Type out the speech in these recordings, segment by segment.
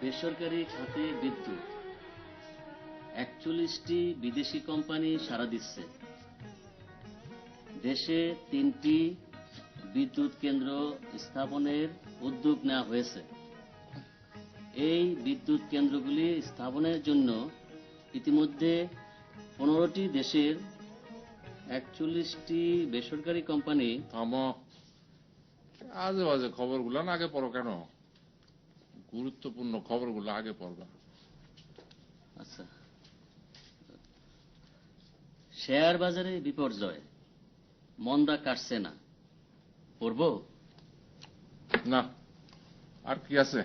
বেসরকারি খাতে বিদ্যুৎ ৪১টি বিদেশি কোম্পানি সাড়া দিচ্ছে। দেশে ৩টি বিদ্যুৎ কেন্দ্র স্থাপনের উদ্যোগ নেওয়া হয়েছে। এই বিদ্যুৎ কেন্দ্রগুলি স্থাপনের জন্য ইতিমধ্যে ১৫টি দেশের ৪১টি বেসরকারি কোম্পানি। আজে বাজে খবরগুলো না আগে পড়ো কেন? গুরুত্বপূর্ণ খবরগুলো আগে পড়বা। আচ্ছা, শেয়ার বাজারে বিপর্যয়, মন্দা কাটছে না, পড়ব না? আর কি আছে?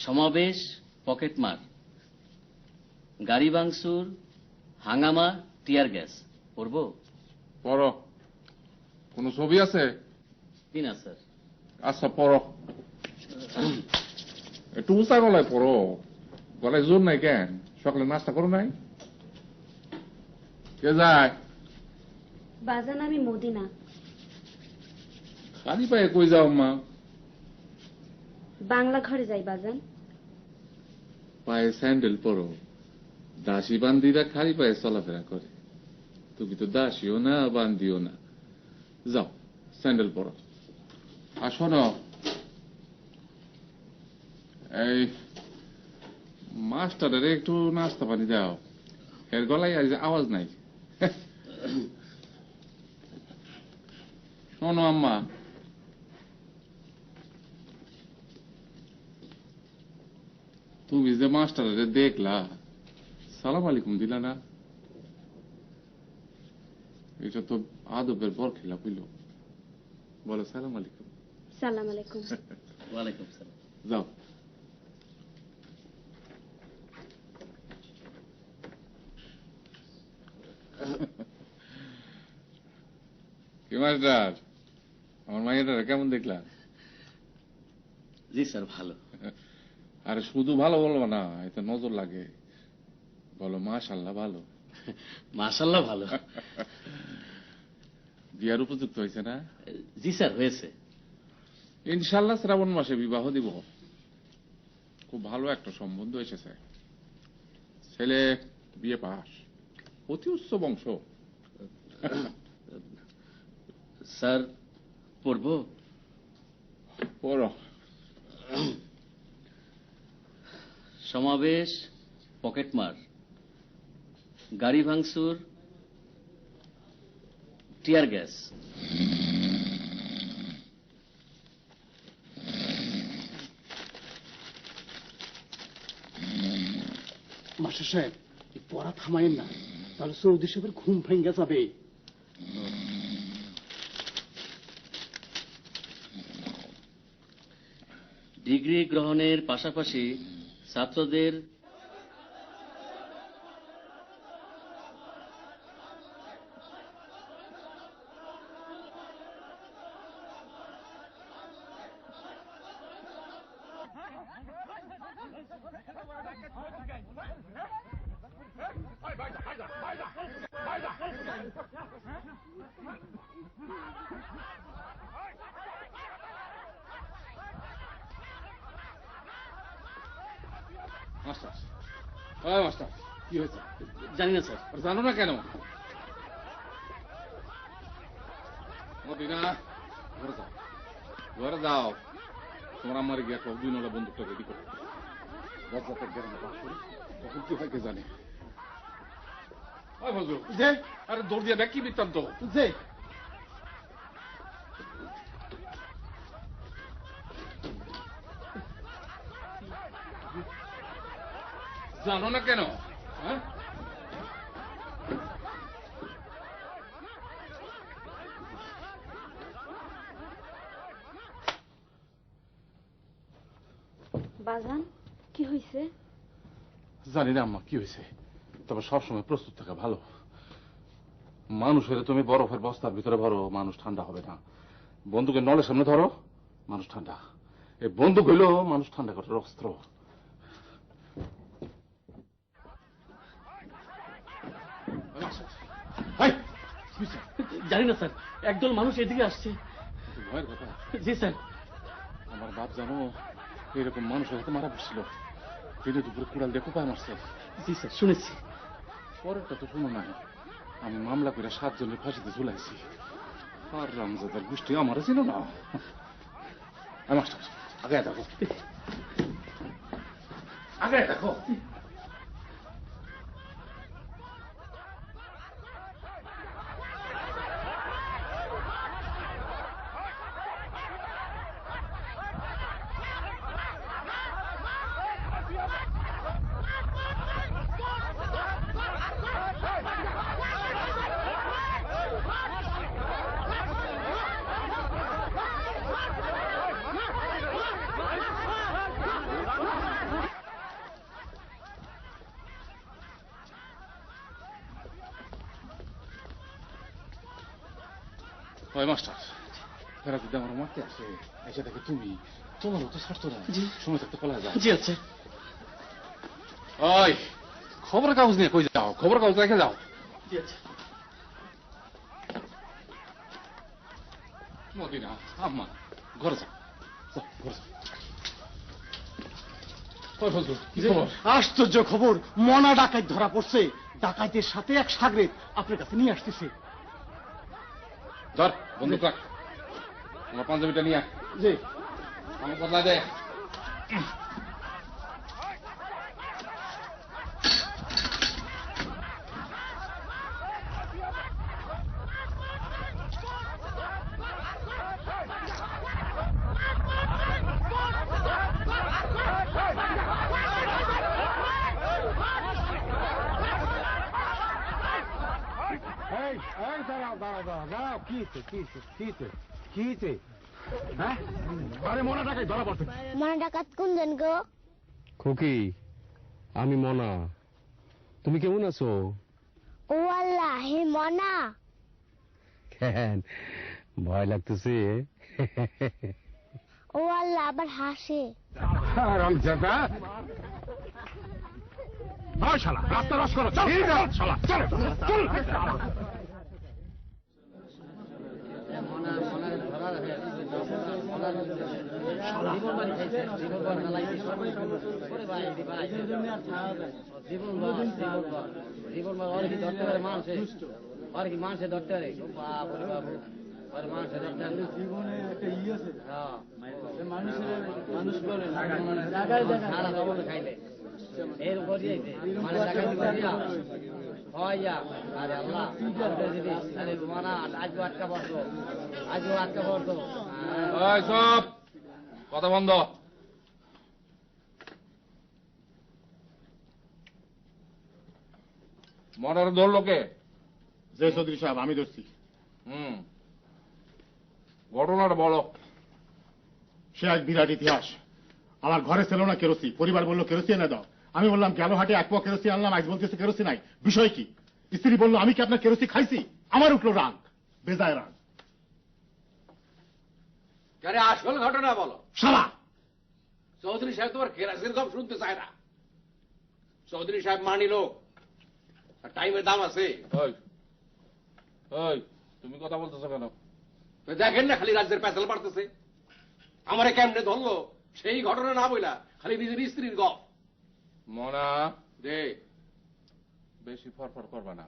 সমাবেশ, পকেটমার, গাড়ি ভাঙচুর, হাঙ্গামা, টিয়ার গ্যাস, পড়ব? পড়ো। কোন ছবি আছে? কি না স্যার? আচ্ছা পড়ো, একটু উঁচা গলায় পড়ো। গলায় জোর নাই কেন? সকালে নাস্তা করো নাই? কে যায়? বাজান আমি মদিনা। খালি পায়ে কই যাও মা? বাংলা ঘরে যাই বাজান। পায়ে স্যান্ডেল পরো। দাসী বান্দিরা খালি পায়ে চলাফেরা করে, তুমি তো দাসীও না বান্দিও না। যাও স্যান্ডেল পরো। আর শোনো, এই মাস্টারের একটু নাস্তা পানি দাও, এর গলায় আওয়াজ নাই। শোনো আম্মা, তুমি যে মাস্টারের দেখলা, সালাম আলাইকুম দিলা না? এটা তো আদবের বর খেলা হইল। বলো সালাম আলাইকুম। সালাম আলাইকুম। ওয়ালাইকুম সালাম। যাও। কি মাস্টার, আমার মাইয়াটা কেমন দেখলা? জি স্যার, ভালো। আরে শুধু ভালো বলবো না, এতে নজর লাগে। বলো মাশাআল্লাহ ভালো। মাশাআল্লাহ ভালো। বিয়ার উপযুক্ত হয়েছে না? জি স্যার, হয়েছে। ইনশাআল্লাহ শ্রাবণ মাসে বিবাহ দিব। খুব ভালো একটা সম্বন্ধ এসেছে। ছেলে বিয়ে পাস, অতি উচ্চ বংশ। স্যার পড়ব? পড়ো। সমাবেশ, পকেটমার, গাড়ি ভাঙচুর, টিয়ার গ্যাস। মাস্টার সাহেব, পড়া থামাইন না, তাহলে সৌদি সাহেবের ঘুম ভেঙে যাবে। ডিগ্রি গ্রহণের পাশাপাশি ছাত্রদের মাস্টার, মাস্টার কি হয়েছে? জানি না স্যার। জানো না কেন? মদিনা, ঘরে যাও, ঘরে যাও। তোমার আমার গিয়ে একটা 2 নম্বর বন্দুকটা রেডি করো। বজ্রাতের গ্রামে বাস করি, তখন কি হয় কে জানে। যে আরে দৌড় দিয়ে দেখ কি বৃত্তান্ত। যে জানো না কেন? হ্যাঁ, বাজান কি হয়েছে? জানি না আম্মা কি হয়েছে, তবে সবসময় প্রস্তুত থাকা ভালো। মানুষের তুমি বরফের বস্তার ভিতরে ভরো, মানুষ ঠান্ডা হবে না। বন্দুকের নলের সামনে ধরো, মানুষ ঠান্ডা। এই বন্দুক হইল মানুষ ঠান্ডা করার অস্ত্র। জানি না স্যার, একদল মানুষ এদিকে আসছে। ভয়ের কথা। জি স্যার। আমার বাপ জানো এরকম মানুষের হাতে মারা পড়ছিল, দিনে দুপুরে কুড়াল দিয়ে কোপায় মারছে। জি স্যার, শুনেছি। পরেরটা তো শুনো নাই, আমি মামলা করে 7 জনের ফাঁসিতে ঝুলাইছি। আর রামজাদার গোষ্ঠী আমার ছিল না। মাস্টার আগে দেখো, আগে দেখো। ওই মাস্টার, এরা যদি আমার মারতে আসে, এসে দেখে তুমি, তোমারও তো ছাড়তো না। সময় থাকতে পলা যায়। জি আচ্ছা। ওই খবরের কাগজ নিয়ে কই যাও? খবরের কাগজ রেখে যাও। জি আচ্ছা। মদিনা, আম্মা, ঘরে যাও, ঘরে যাও। কি খবর? আশ্চর্য খবর, মনা ডাকাত ধরা পড়ছে। ডাকাতের সাথে এক সাগরেদ আপনার কাছে নিয়ে আসতেছে। ধর বন্দুক রাখ, আমার পাঞ্জাবিটা নিয়ে আয়। জি। আমার বদলা দে। মনা ডাকাত কোনজন গো? খুকি, আমি মনা। তুমি কেমন আছো? ও আল্লাহ, হে মনা। কেন ভয় লাগতেছে? ও আল্লাহ, আবার হাসে। রাস্তা রস করো, চল শালা, চল চল। মানুষে ধরতে পারে, বাবু মানুষে ধরতে পারে। খাইলে এর উপরে মানে আরে আল্লাহ, আরে মানা আজও আটকা পড়তো, আজও আটকা পড়তো। সব কথা বন্ধ। মনার ধরলো কে? যে চৌধুরী সাহেব, আমি ধরছি। ঘটনাটা বলো। সে এক বিরাট ইতিহাস। আমার ঘরে ছিল না কেরোসিন, পরিবার বললো কেরোসিন এনে দাও। আমি বললাম গেল হাটে 1 পোয়া কেরোসিন আনলাম, আজ বলতেছে কেরোসিন নাই। বিষয় কি? স্ত্রী বললো আমি কি আপনার কেরোসিন খাইছি? আমার উঠলো রাগ, বেজায় রাগ। আসল ঘটনা বলো। শালা চৌধুরী সাহেব তোমার কেরাসিন গপ শুনতে চায় না। চৌধুরী সাহেব মানি লোক, টাইমের দাম আছে। তুমি কথা বলতেছো কেন? দেখেন না খালি রাজ্যের পেছাল পারতেছে। আমারে কেমনে ধরলো সেই ঘটনা না বইলা খালি নিজের স্ত্রীর গপ। মনা দে, বেশি ফরফর করবা না।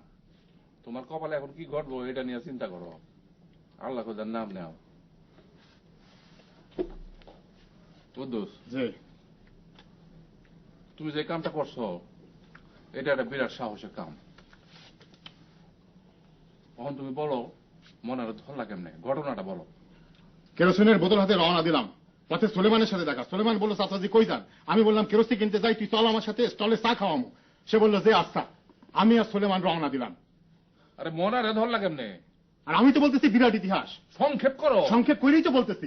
তোমার কপালে এখন কি ঘটবো এটা নিয়ে চিন্তা করো। আল্লাহ খোদার নাম নেও। কুদ্দুস, যে তুমি যে কামটা করছো এটা একটা বিরাট সাহসের কাম। এখন তুমি বলো মনের ধরলা কেমনে, ঘটনাটা বলো। কেরোসিনের বোতল হাতে রওনা দিলাম। পথে সুলেমানের সাথে দেখা। সুলেমান বললো চাচাজি কই যান? আমি বললাম কেরোসিন কিনতে যাই, তুই চল আমার সাথে, স্টলে চা খাওয়ামো। সে বললো যে আচ্ছা। আমি আর সুলেমান রওনা দিলাম। আরে মনারে ধরলা কেমনে? আর আমি তো বলতেছি বিরাট ইতিহাস। সংক্ষেপ করো। সংক্ষেপ করেই তো বলতেছি।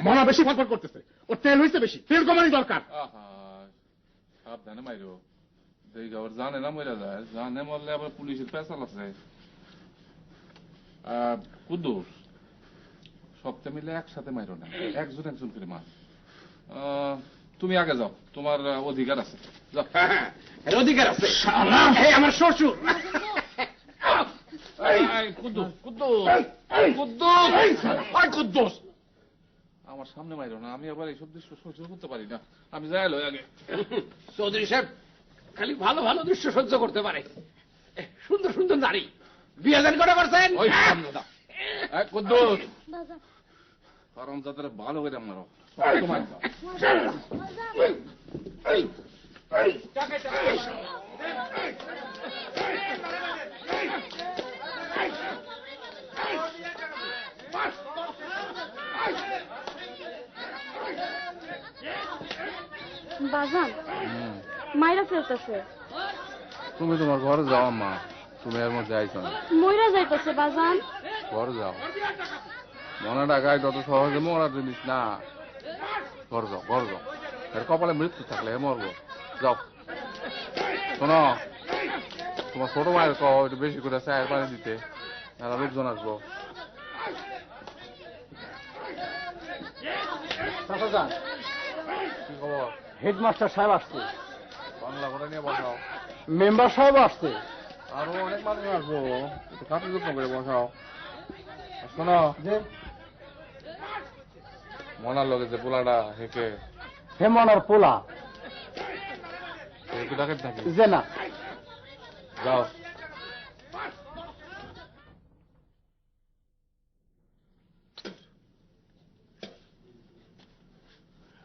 মনা বেশি ফটফট করতেছে, ওর তেল হয়েছে বেশি, তেল কমানি দরকার। সাবধানে মাইরো, দেখি আবার জানে না মরে যায়। জানে মরলে আবার পুলিশের পেছাল আছে। কুদ্দুস, সবটা মিলে একসাথে মাইরো না, একজন একজন করে মার। তুমি আগে যাও, তোমার অধিকার আছে। যাও। অধিকার আছে। আমার শ্বশুর কুদ্দুস আমার সামনে মাইরো না, আমি আবার এইসব দৃশ্য সহ্য করতে পারি না, আমি যাই লই আগে। চৌধুরী সাহেব খালি ভালো ভালো দৃশ্য সহ্য করতে পারে, সুন্দর সুন্দর নারী বিয়ে জান করে করছেন। ওই সামনে দাও কুদ্দুস, বাজান কারণ যাদের ভালো করে মারো তোমার বাজান মাইরা ফেলতেছে। তুমি তোমার ঘরে যাও মা, তুমি এর মধ্যে আইছো না, মইরা যাইতেছে বাজান। ঘরে যাও, মনে ডাকায় যত সহজে মরা জিনিস না, ঘর যাও ঘর যাও, এর কপালে মৃত্যু থাকলে হে মরবো, যাও। শোনো তোমার ছোট মায়ের কও একটু বেশি করে চায়ের পানি দিতে, এরা লোকজন আসবো। কি খবর? হেডমাস্টার সাহেব আসছে, বাংলা করে নিয়ে বসাও, মেম্বার সাহেব আসছে। আরো অনেক মানুষ আসবো, একটু খাতি যত্ন করে বসাও। আর শোনো যে মনার লগে যে পোলাটা হেঁকে হেমনার পোলা একটু ডাকে থাকি, যে না যাও।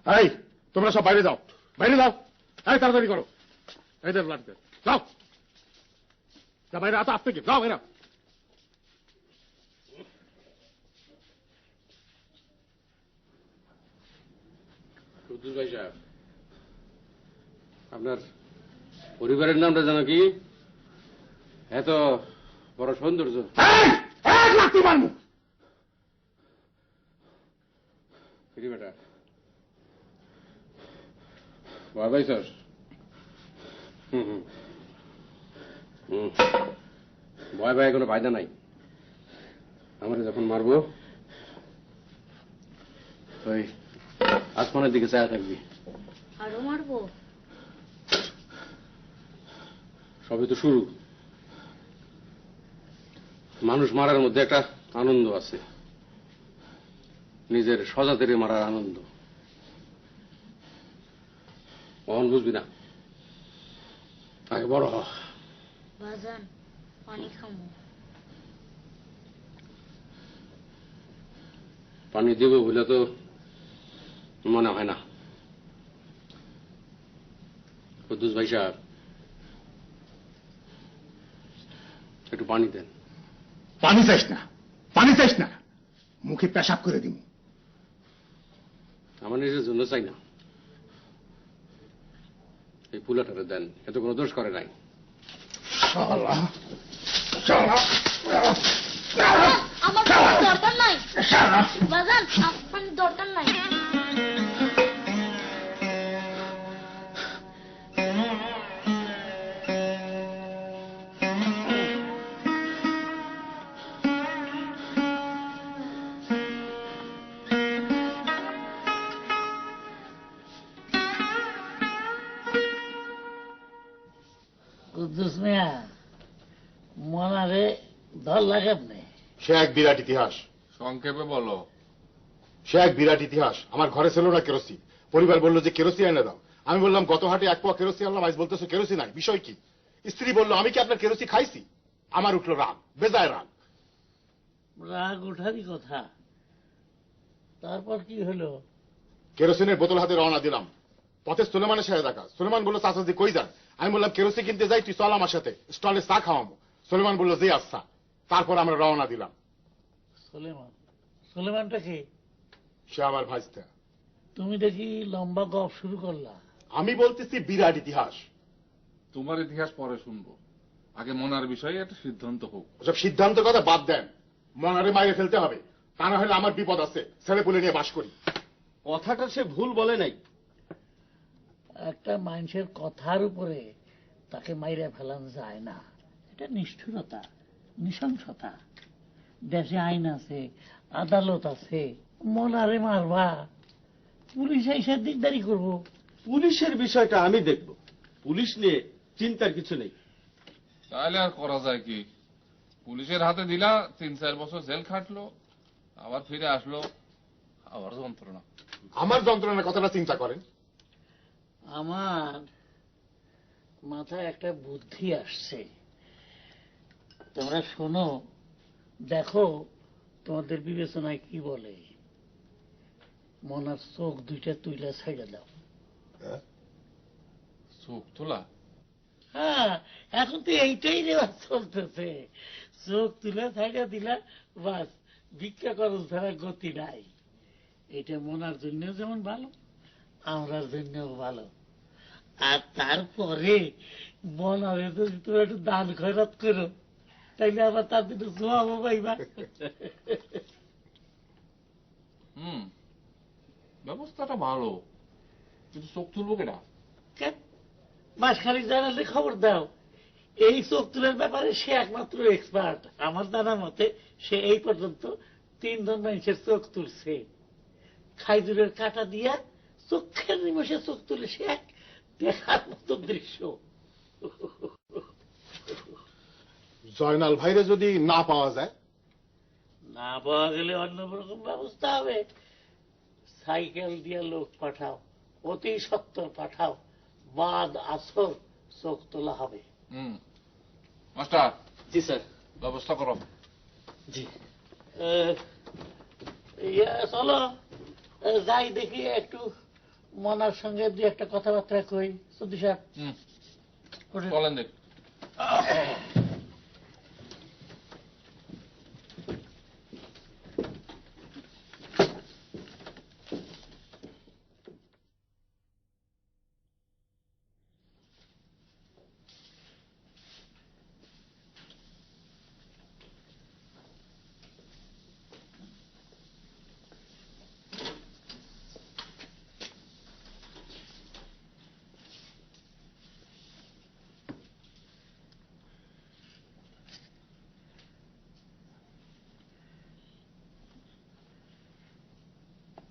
এই তোমরা সব বাইরে যাও, বাইরে যাও, এই তাড়াতাড়ি করো, এই দেখ লাগবে, যাও যা বাইরে, আতো আসতে কি, যাও এরা। কুদ্দুস ভাই সাহেব, আপনার পরিবারের নামটা জানো কি? এত বড় সৌন্দর্য। লাগতে পারবো বেটা ভয় পাইছস? ভয় পায় কোনো ফায়দা নাই। আমরা যখন মারবো ওই আসমানের দিকে চায়া থাকবি। আরো মারবো? সবই তো শুরু। মানুষ মারার মধ্যে একটা আনন্দ আছে, নিজের স্বজাতিরে মারার আনন্দ। কখন বুঝবি না, আগে বড় হ। বাজান পানি খামো। পানি দিব বলে তো মনে হয় না। কুদ্দুস ভাই সাহেব, একটু পানি দেন। পানি চাইস না, পানি চাইস না, মুখে পেশাব করে দিব। আমার নিজের জন্য চাই না, এই পুলাটারে দেন, এত কোনো দোষ করে নাই। আমার দরকার নাই বাজান, আমার দরকার নাই। কুদ্দুস মিয়া মনারে ধর লাগে আপনি? সে এক বিরাট ইতিহাস। সংক্ষেপে বলো। সে এক বিরাট ইতিহাস। আমার ঘরে ছিল না কেরোসিন, পরিবার বললো যে কেরোসিন এনে দাও। আমি বললাম গত হাটে এক পোয়া কেরোসিন আনলাম, আজ বলতেছো কেরোসিন নাই, বিষয় কি? স্ত্রী বললো আমি কি আপনার কেরোসিন খাইছি? আমার উঠলো রাগ, বেজায় রাগ। রাগ ওঠারই কথা। তারপর কি হলো? কেরোসিনের বোতল হাতে রওনা দিলাম। পথে সুলেমানের সাথে দেখা। সুলেমান বললো চাচাজি কই যান? আমি বললাম কেরোসিন কিনতে যাই, তুই চল আমার সাথে, স্টলে চা খাওয়াবো। সুলেমান বললো যে আচ্ছা। তারপর আমরা রওনা দিলাম। সুলেমান? সুলেমানটা কি? সে আমার ভাইস্তা। তুমি দেখি লম্বা গপ শুরু করলা। আমি বলতেছি বিরাট ইতিহাস। তোমার ইতিহাস পরে শুনবো, আগে মনার বিষয়ে একটা সিদ্ধান্ত হোক। ওসব সিদ্ধান্ত কথা বাদ দেন, মনারে মাইরে ফেলতে হবে, তা না হলে আমার বিপদ আছে। ছেলে পুলে নিয়ে বাস করি। কথাটা সে ভুল বলে নাই। একটা মানুষের কথার উপরে তাকে মাইরে ফেলান যায় না, এটা নিষ্ঠুরতা, নৃশংসতা। দেশে আইন আছে, আদালত আছে, মনারে মারবা, পুলিশ এসে দিকদারি করবো। পুলিশের বিষয়টা আমি দেখব, পুলিশ নিয়ে চিন্তার কিছু নেই। তাহলে আর করা যায় কি? পুলিশের হাতে দিলা 3-4 বছর জেল খাটলো, আবার ফিরে আসলো, আবার যন্ত্রণা। আমার যন্ত্রণার কথাটা চিন্তা করেন। আমার মাথায় একটা বুদ্ধি আসছে, তোমরা শোনো, দেখো তোমাদের বিবেচনায় কি বলে। মনার চোখ দুইটা তুইলা ছাইড়া দাও। চোখ তোলা? হ্যাঁ, এখন তো এইটাই রেওয়াজ চলতেছে। চোখ তুলে ছাইড়া দিলা, বাস ভিক্ষা খরচ ছাড়া গতি নাই। এটা মনার জন্য যেমন ভালো, আমরার জন্যও ভালো। আর তারপরে মনারে যদি তুমি একটু দান খয়রাত করো, তাইলে আবার তার জন্য জবাবও পাইবা। ব্যবস্থাটা ভালো, কিন্তু চোখ তুলবো কেনা? বাসখালী জানালে খবর দাও, এই চোখ তুলার ব্যাপারে সে একমাত্র এক্সপার্ট। আমার জানা মতে সে এই পর্যন্ত 3 জন মানুষের চোখ তুলছে। খাইজুরের কাটা দিয়া চোখের নিমেষে চোখ তুলে সে এক দেখার মতো দৃশ্য। জয়নাল ভাইরে যদি না পাওয়া যায়? না পাওয়া গেলে অন্য রকম ব্যবস্থা হবে। সাইকেল দিয়ে লোক পাঠাও, অতি সত্বর পাঠাও, বাদ আসর চোখ তোলা হবে। মাস্টার। জি স্যার। ব্যবস্থা করো। জি। চলো যাই দেখি, একটু মনার সঙ্গে 2-1টা কথাবার্তা কই। সত্যি সাহেব চলেন দেখ।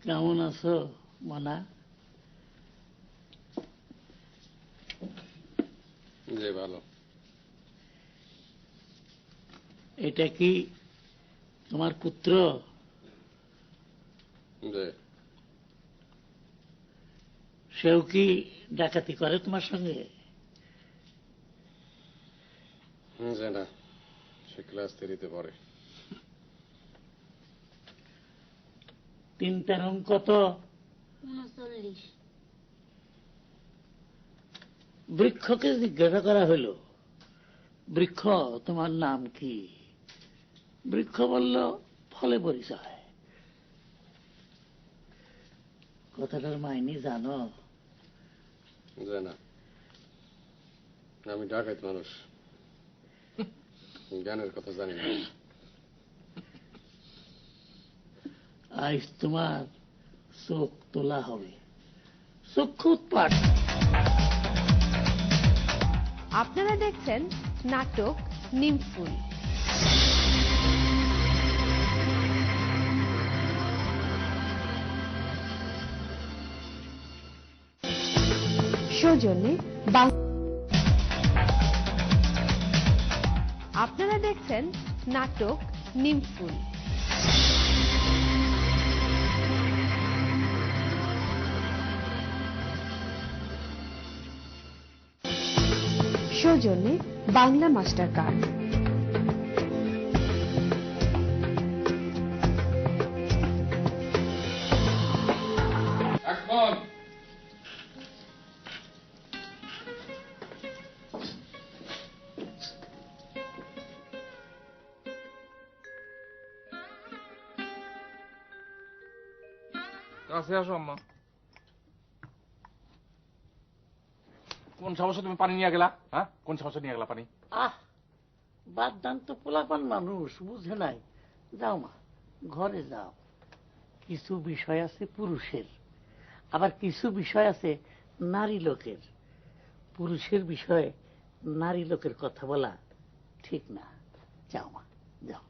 কেমন আছো মনা? জি ভালো। এটা কি তোমার পুত্র? জি। সেও কি ডাকাতি করে তোমার সঙ্গে? জি না, সে ক্লাস 3-তে পড়ে। 3 কত? 39। বৃক্ষকে জিজ্ঞাসা করা হইল, বৃক্ষ তোমার নাম কি? বৃক্ষ বলল, ফলে পরিচয়। কথাটার মাইনি জানো? জি না, আমি ডাকাত মানুষ, জ্ঞানের কথা জানি না। আজ তোমার চোখ তোলা হবে, চক্ষু উৎপাট। আপনারা দেখছেন নাটক নিমফুল। সৌজন্যে আপনারা দেখছেন নাটক নিমফুল। সৌজন্যে বাংলা মাস্টার কার্ড। কাছে আসো আম্মা। কোন সাহসে তুমি পানি নিয়ে গেলা? হ্যাঁ, কোন সাহসে নিয়ে গেলা পানি? বাদ দান তো পোলাপান মানুষ, বুঝে নাই। যাও মা, ঘরে যাও। কিছু বিষয় আছে পুরুষের, আবার কিছু বিষয় আছে নারী লোকের। পুরুষের বিষয়ে নারী লোকের কথা বলা ঠিক না। যাও মা, যাও।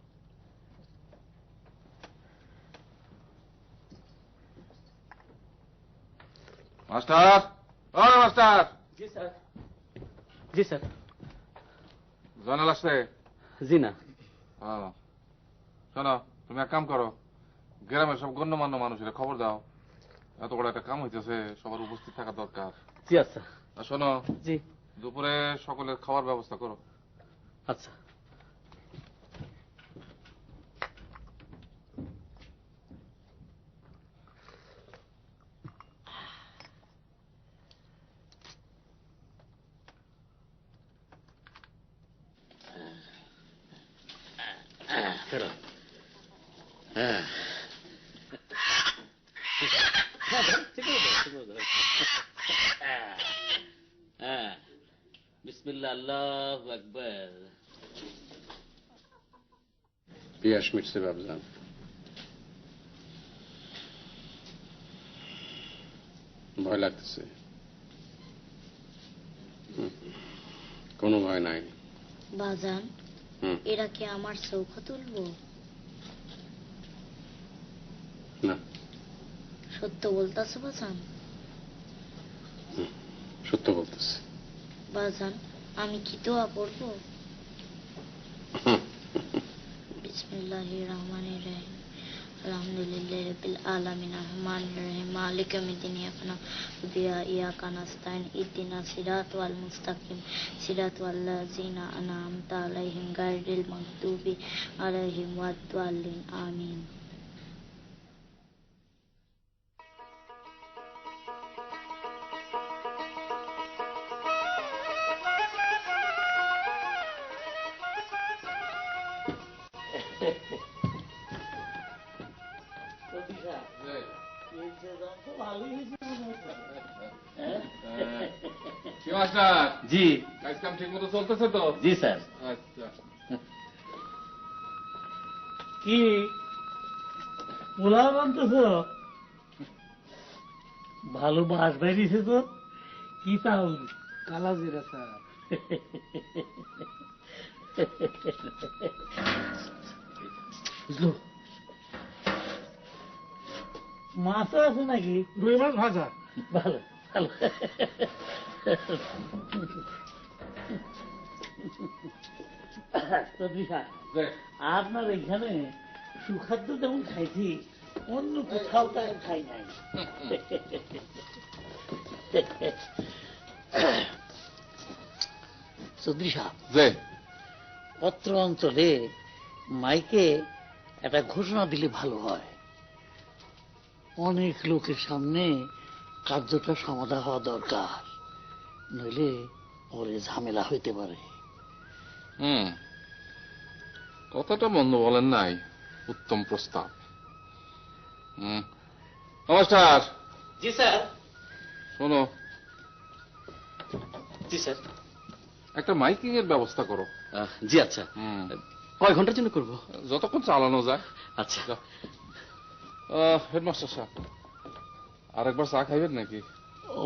মাস্টার, ও মাস্টার। জি স্যার। জি স্যার। জয়নাল আসছে? জি না, শোনো, তুমি এক কাম করো, গ্রামের সব গণ্যমান্য মানুষের খবর দাও, এত বড় একটা কাম হইতেছে, সবার উপস্থিত থাকা দরকার। জি আচ্ছা। আর শোনো, জি দুপুরে সকলের খাওয়ার ব্যবস্থা করো। আচ্ছা। বিসমিল্লাহ, আল্লাহু আকবার। পিয়াস মিটছে বাবজান। ভয় লাগতেছে? কোনো ভয় নাই বাজান। এরা কি আমার চৌখা তুলবো? না। সত্য বলতাছো বাজান? সত্য বলতেছে বাজান। আমি কি দোয়া পড়বো? বিসমিল্লাহির রহমানির রহিম, আলহামদুলিল্লাহি রাব্বিল আলামিন, রহমানির রহিম, মালিক ইয়াউমিদ্দিন, ইয়াকা নাস্তাইন, ইহদিনাস সিরাতাল মুস্তাকিম, সিরাতাল লাযিনা আন'আমতা আলাইহিম গায়রিল মাগদুবি আলাইহিম ওয়াদ-দাল্লিন। আমিন। কি মাস্টার? জি কাজ কাম ঠিক মতো চলতেছে তো? জি স্যার। আচ্ছা। কি পোলাও বানতেছ? ভালো বাস বেরিয়েছে তো। কি চাউল? কালা জিরা স্যার। বুঝলো? মাছও আছে নাকি? রুই মাছ ভাজা। ভালো ভালো। আপনার এখানে সুখাদ্য যেমন খাইছি, অন্য কোথাও তার খাই নাই। চৌধুরী সাহেব, পত্র অঞ্চলে মাইকে একটা ঘোষণা দিলে ভালো হয়। অনেক লোকের সামনে কার্যটা সমাধা হওয়া দরকার, নইলে পরে ঝামেলা হইতে পারে। কথাটা মন্দ বলেন নাই, উত্তম প্রস্তাব। নমস্কার। জি স্যার। শোনো, জি স্যার। একটা মাইকিং এর ব্যবস্থা করো। জি আচ্ছা। কয় ঘন্টার জন্য করব? যতক্ষণ চালানো যায়। আচ্ছা। হেডমাস্টার সাহেব, আরেকবার চা খাইবেন নাকি?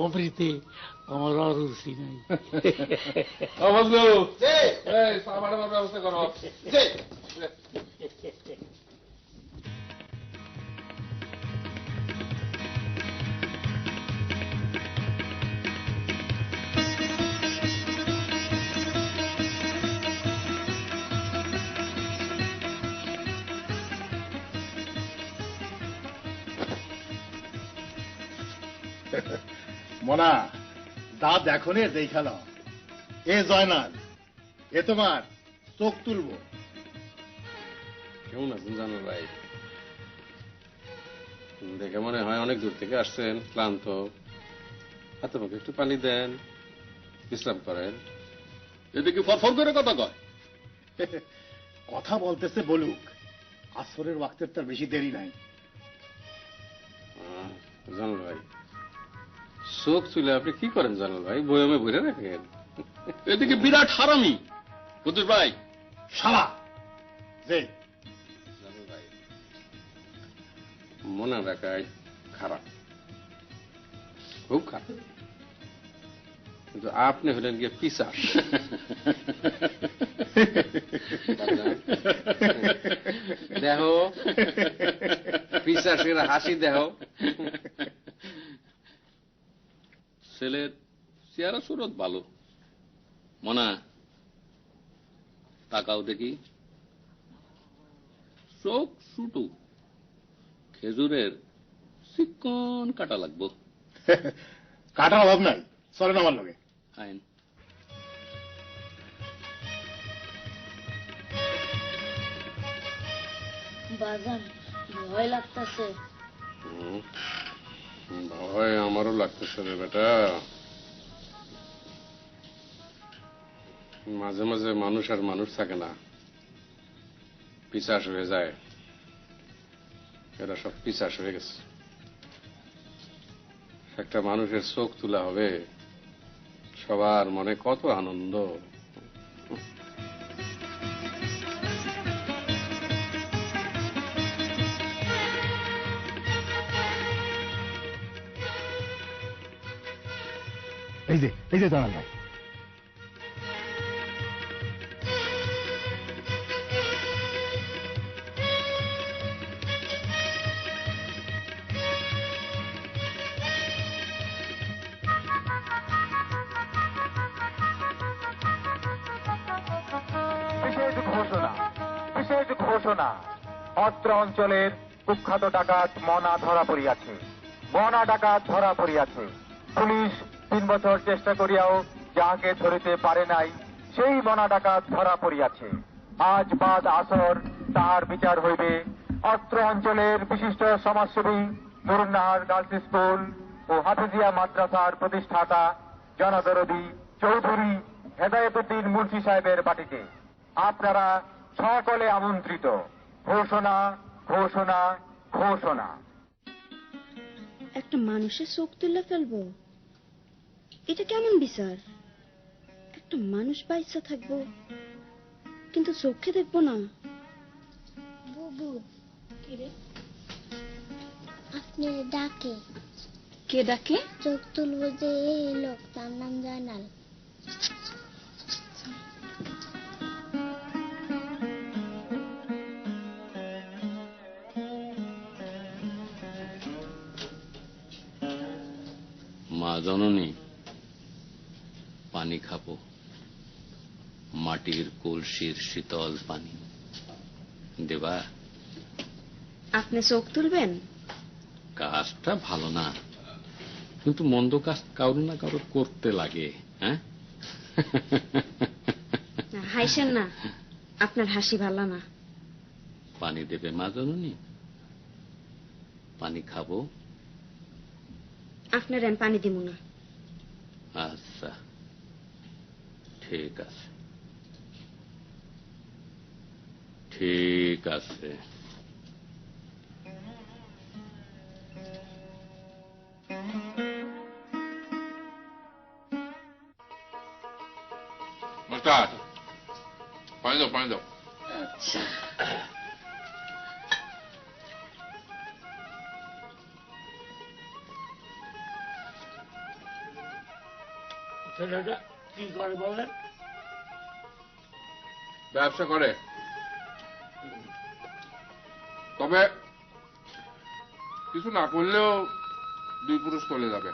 অমৃতে আমার আর রুচি নাই। বুঝলো, চা বানাবার ব্যবস্থা করো। মনা, দা দেখো নে, দেখা নাও। এ জয়নাল, এ তোমার চোখ তুলবো। কেমন আছেন জানো ভাই? দেখে মনে হয় অনেক দূর থেকে আসছেন, ক্লান্ত। হাতে মুখে একটু পানি দেন, বিশ্রাম করেন। এদিকে ফরফর করে কথা কয়। কথা বলতেছে বলুক, আসরের ওয়াক্তের তার বেশি দেরি নাই। জানো ভাই, চোখ চুলে আপনি কি করেন জানো ভাই? বয়মে ভরে রাখেন। এদিকে বিরাট হারামি কুদ্দুস ভাই। শালা যে জানো ভাই, মনে রাখায় খারাপ, খুব খারাপ, কিন্তু আপনি হলেন গিয়ে পিসাস। দেখো পিসাসের হাসি, দেখো ছেলের চেহারা সুরত ভালো। মনা, তাকাও দেখি। চোখ শুটু খেজুরের চিকন কাটা লাগবো। কাটার অভাব নাই, চলেন আমার লগে। আইন বাজান ভয় লাগতেছে। ভয় আমারও লাগতেছে রে বেটা। মাঝে মাঝে মানুষ আর মানুষ থাকে না, পিছাস হয়ে যায়। এরা সব পিছাস হয়ে গেছে। একটা মানুষের চোখ তোলা হবে, সবার মনে কত আনন্দ। এই যে জানাল ভাই, বিশেষ ঘোষণা, অত্র অঞ্চলের কুখ্যাত ডাকাত মনা ধরা পড়িয়াছে। মনা ডাকাত ধরা পড়িয়াছে। পুলিশ 3 বছর চেষ্টা করিয়াও যাহাকে ধরিতে পারে নাই, সেই মনা ডাকাত ধরা পড়িয়াছে। আজ বাদ আসর তাহার বিচার হইবে। অত্র অঞ্চলের বিশিষ্ট সমাজসেবী নুরুন্নাহার গার্লস স্কুল ও হাফিজিয়া মাদ্রাসার প্রতিষ্ঠাতা জনদরদী চৌধুরী হেদায়েতুদ্দিন মুন্সি সাহেবের বাটিতে আপনারা সকলে আমন্ত্রিত। ঘোষণা ঘোষণা ঘোষণা। একটা মানুষের চোখ তুলে ফেলবো, এটা কেমন বিচার? একটা মানুষ বাইসা থাকবো কিন্তু চোখে দেখবো না। বুবু আপনি ডাকে। কে ডাকে? চোখ তুলবো যে এই লোক, তার নাম জয়নাল। মা জননী, পানি খাবো, মাটির কলসির শীতল পানি দেবা? আপনি চোখ তুলবেন? কাজটা ভালো না, কিন্তু মন্দ কাজ কারো না কারো করতে লাগে। হ্যাঁ, হাসেন না, আপনার হাসি ভালো না। পানি দেবে মা জননী? পানি খাবো? আপনার আমি পানি দিব না। আচ্ছা ঠিক আছে, ঠিক আছে। মাস্টার, পানি দাও, পানি দাও। আচ্ছা ছেলেটা কি করে বলেন? ব্যবসা করে, তবে কিছু না করলেও 2 পুরুষ চলে যাবে।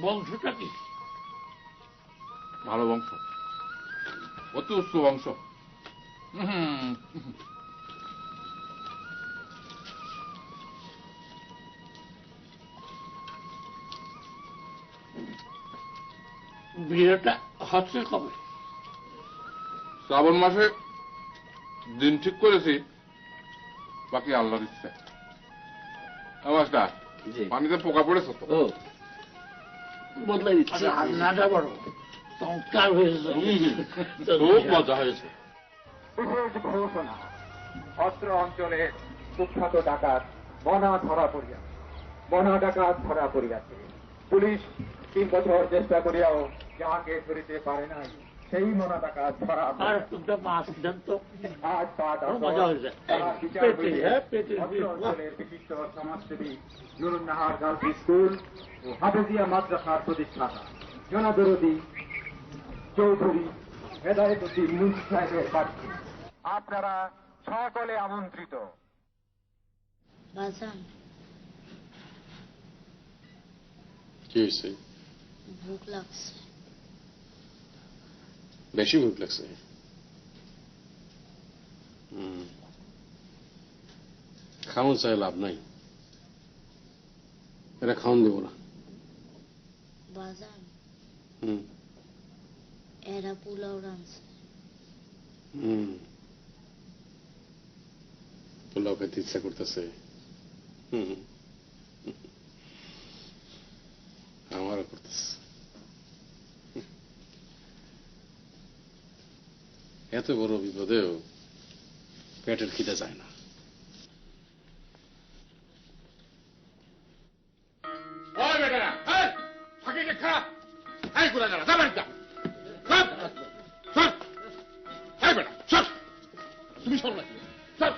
বংশটা কি? ভালো বংশ, অতি উচ্চ বংশ। বিয়েটা হচ্ছে কবে? শ্রাবণ মাসে দিন ঠিক করেছি, বাকি আল্লাহর ইচ্ছে। মাস্টার, পানিতে পোকা পড়েছে তো? বদলাই দিচ্ছে। রান্নাটা বড় চমৎকার হয়েছে, খুব মজা হয়েছে। বিশেষ ঘোষণা, অত্র অঞ্চলের কুখ্যাত ডাকাত মনা ধরা পড়িয়াছে। মনা ডাকাত ধরা পড়িয়াছে। পুলিশ 3 বছর চেষ্টা করিয়াও যাহাকে ধরিতে পারে নাই, সেই মনা ডাকাত ধরা পড়িয়াছে। মাছ দেন তো, আজ বাদ আসর মজা হয়েছে। তাহার বিচার হইবে। অত্র অঞ্চলের বিশিষ্ট সমাজসেবী নুরুন্নাহার গার্লস স্কুল ও হাফিজিয়া মাদ্রাসার প্রতিষ্ঠাতা জনদরদী চৌধুরী হেদায়েতুদ্দিন মুন্সি সাহেবের বাড়িতে আপনারা সকলে আমন্ত্রিত। বাজান কি হয়েছে? ভুক লাগছে। বেশি ভুক লাগছে? খাওন চাই লাভ নাই, এরা খাওন দেব না। বাজান হুম এরা পোলাও রাঁধছে। হুম পোলাও খেতে ইচ্ছা করতেছে। হুম আমারও করতেছে। এত বড় বিপদেও পেটের খিদে যায় না। ওই বেটারা, এই ফাঁকে কে খা, এই গুলাগারা যা বাড়িতে যা। সর, সর, এই বেটা সর, তুমি সর না, সর।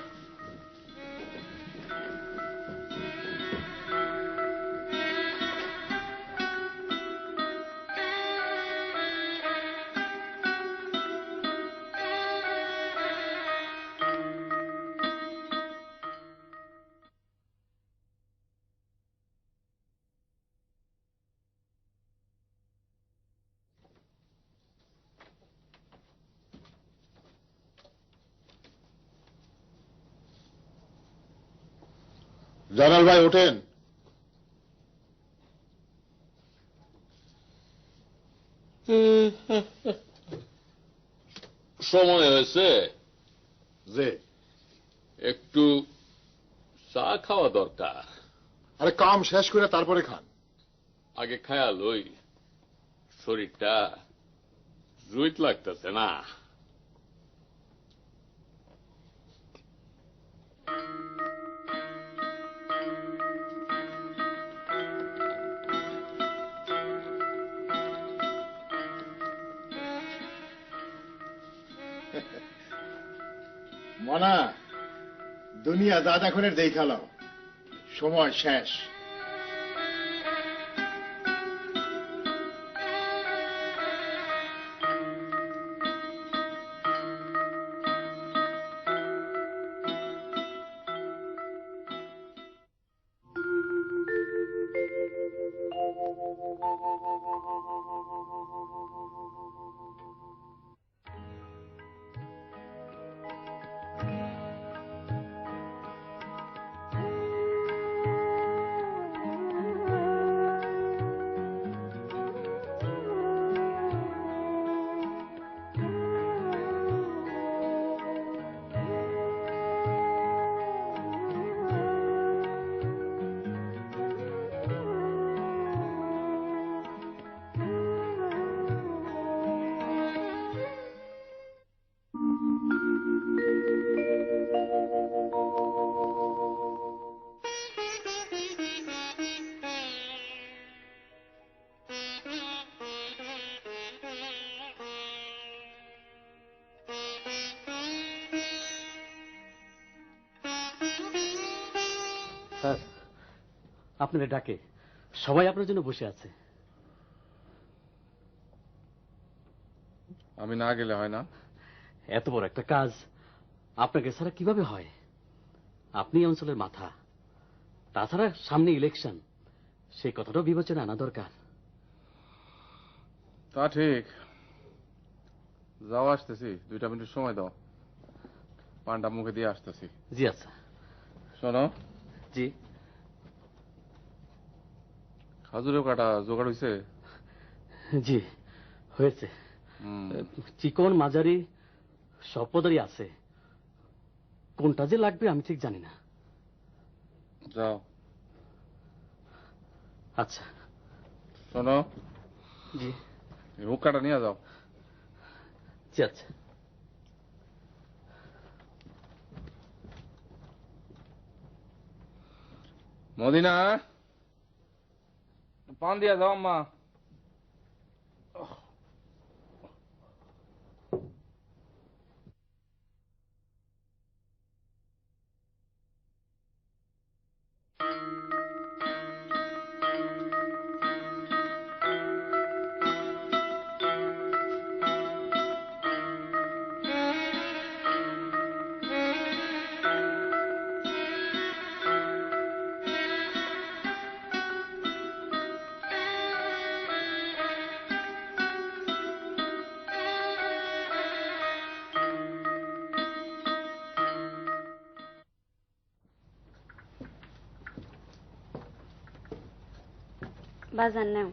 জালাল ভাই ওঠেন। সময় হয়েছে যে একটু চা খাওয়া দরকার। আরে কাম শেষ করে তারপরে খান। আগে খেয়াল ওই শরীরটা জুইত লাগতেছে না। মনা, দুনিয়া যা দেখনের দেখালাম, সময় শেষ। স্যার আপনাদের ডাকে সবাই আপনার জন্য বসে আছে। আমি না গেলে হয় না? এত বড় একটা কাজ আপনাকে ছাড়া কিভাবে হয়? আপনি অঞ্চলের মাথা, তাছাড়া সামনে ইলেকশন, সেই কথাটাও বিবেচনা আনা দরকার। তা ঠিক, যাও আসতেছি, 2 মিনিট সময় দাও, পানটা মুখে দিয়ে আসতেছি। জি আচ্ছা। শোনো। জি। খাজুরের কাটা জোগাড় হয়েছে? জি হয়েছে, চিকন মাঝারি সব পদারই আছে, কোনটা যে লাগবে আমি ঠিক জানি না। যাও। আচ্ছা। শোনো। জি। হুক্কাটা নিয়ে যাও। জি আচ্ছা। মদিনা, পান দিয়া যাও আম্মা। বাজার নাও।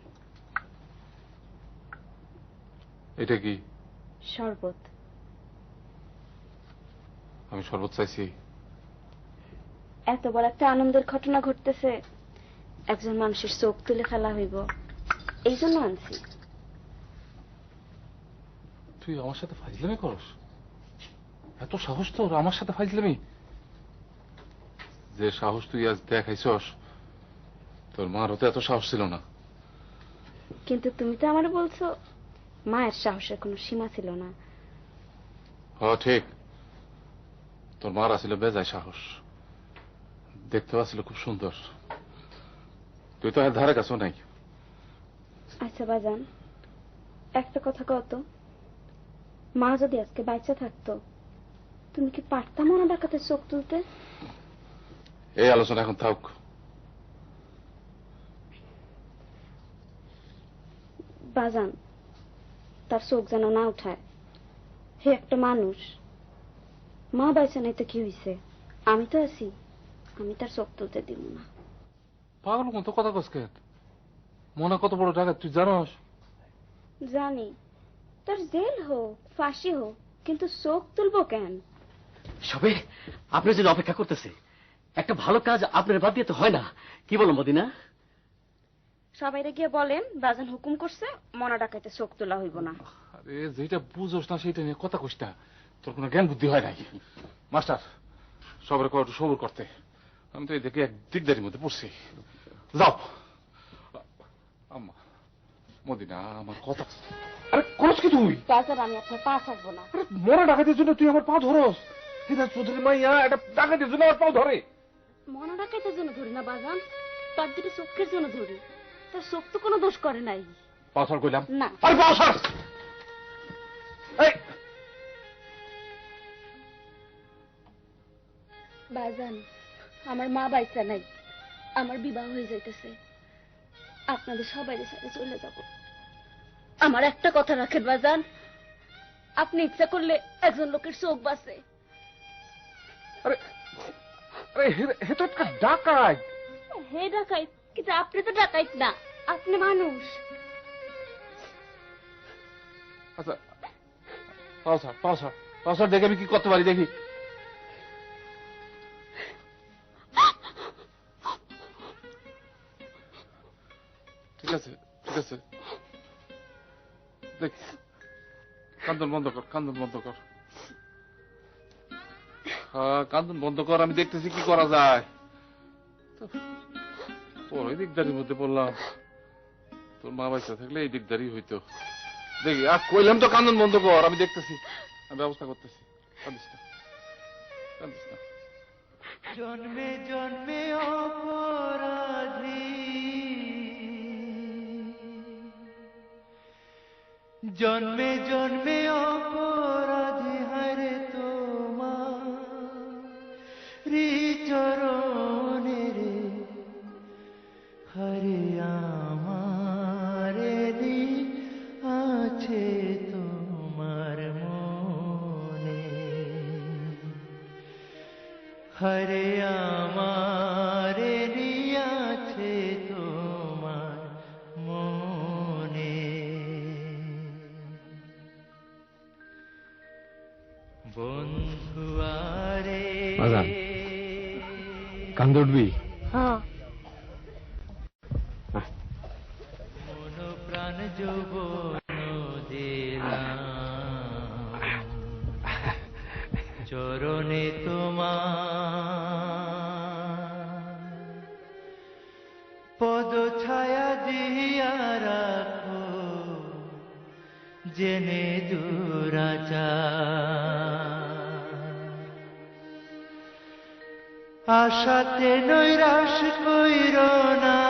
এটা কি? শরবত। আমি শরবত চাইছি? এত বড় একটা আনন্দের ঘটনা ঘটতেছে, একজন মানুষের চোখ তুলে ফেলা হইব, এই জন্য আনছি। তুই আমার সাথে ফাইজলামি করস? এত সাহস তোর আমার সাথে ফাইজলামি? যে সাহস তুই আজ দেখাইছস, তোর মার হতে এত সাহস ছিল না। কিন্তু তুমি তো আমার বলছো মায়ের সাহসের কোনো সীমা ছিল না। হ্যাঁ ঠিক, তোর মার আছিল বেজায় সাহস, দেখতে আসছিল খুব সুন্দর। তুই তো এর ধারে কাছেও নাই। আচ্ছা বাজান, একটা কথা কত, মা যদি আজকে বাচ্চা থাকতো, তুমি কি পারতাম না ডাকাতে চোখ তুলতে? এই আলোচনা এখন থাক। বাজান, তার চোখ যেন না উঠায়, হে একটা মানুষ। মা বাইসা নাই তো কি হইছে, আমি তো আছি, আমি তার চোখ তুলতে দিব না। পাগল মতো কথা কস কেন? মনে কত বড় ডাকাত তুই জানোস? জানি, তার জেল হোক ফাঁসি হোক, কিন্তু চোখ তুলবো কেন? সবে আপনার জন্য অপেক্ষা করতেছে, একটা ভালো কাজ আপনার বাদ দিয়ে তো হয় না, কি বলো মদিনা? সবাইরে গিয়ে বলেন বাজান হুকুম করছে মনা ডাকাইতে চোখ তোলা হইব না। আরে যেটা বুঝোস না সেটা নিয়ে কথা কইস না, তোর কোনো জ্ঞান বুদ্ধি হয় নাই। মাস্টার, সবার একটু সবুর করতে, আমি তো এই দেখে এক দিকদারির মধ্যে পড়ছি। যাও। আম্মা, মদিনা আমার কথা। আরে করস কি তুই? বাজার আমি আপনার পা থাকবো না। মরা ডাকাতের জন্য তুই আমার পা ধরস? হিরাজ চৌধুরী মাইয়া একটা ডাকাতের জন্য আমার পাও ধরে? মনা ডাকাইতের জন্য ধরি না বাজান, তার দুটো চোখের জন্য ধরি। তার চোখ তো কোনো দোষ করে নাই। পাথর কইলাম না। আরে পাথর! এই বাজান, আমার মা বাইচা নাই, আমার বিবাহ হয়ে যাইতেছে, আপনাদের সবাইয়ের সাথে চলে যাব। আমার একটা কথা রাখেন বাজান, আপনি ইচ্ছা করলে একজন লোকের চোখ বাঁচে। আরে আরে হে তো একটা ডাকাত। হে ডাকাইত, কিন্তু আপনি তো ডাকাইত না, আপনি মানুষ। আচ্ছা পাওসার পাওসার পাওসার দেখে আমি কি করতে পারি দেখি। ঠিক আছে ঠিক আছে, দেখ, কান্দন বন্ধ কর, কান্দন বন্ধ কর। হ্যাঁ কান্দন বন্ধ কর, আমি দেখতেছি কি করা যায়। তোর ওই দিকদারির মধ্যে পড়লাম, তোর মা বাচ্চা থাকলে এই দিকদারি হইতো। দেখি আর কইলাম তো কান্দন বন্ধ কর, আমি দেখতেছি, আমি ব্যবস্থা করতেছি। কান্দিস না, কান্দিস না। জন্মে জন্মে অপরাধী, জন্মে জন্মে অপরাধী, হরে তোমারি চরণে রে, হরে আমারে দি আছে তোমার মনে, হরে আমারে দি আছে তোমার মনে। বন্ধু আরে কান্দে উঠবি? হ্যাঁ। মন প্রাণ যৌবন দিলাম চরণে তোমার, পদ ছায়া দিয়া রাখো জেনে দুরাচার, আশাতে নৈরাশ কইর না,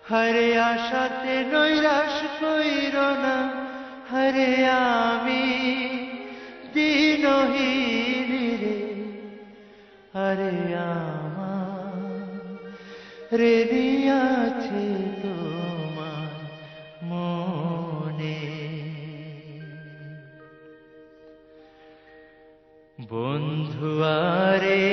হরে আশাতে নৈরাশ কইর না, হরে আমি দিনহীন রে, হরে আমার রে আছে তোমার মনে। বন্ধু আরে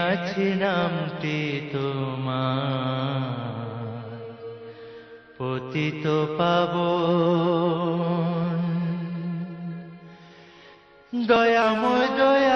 আছে নামটি তোমার, পতিত পাবন। দয়াময় দয়া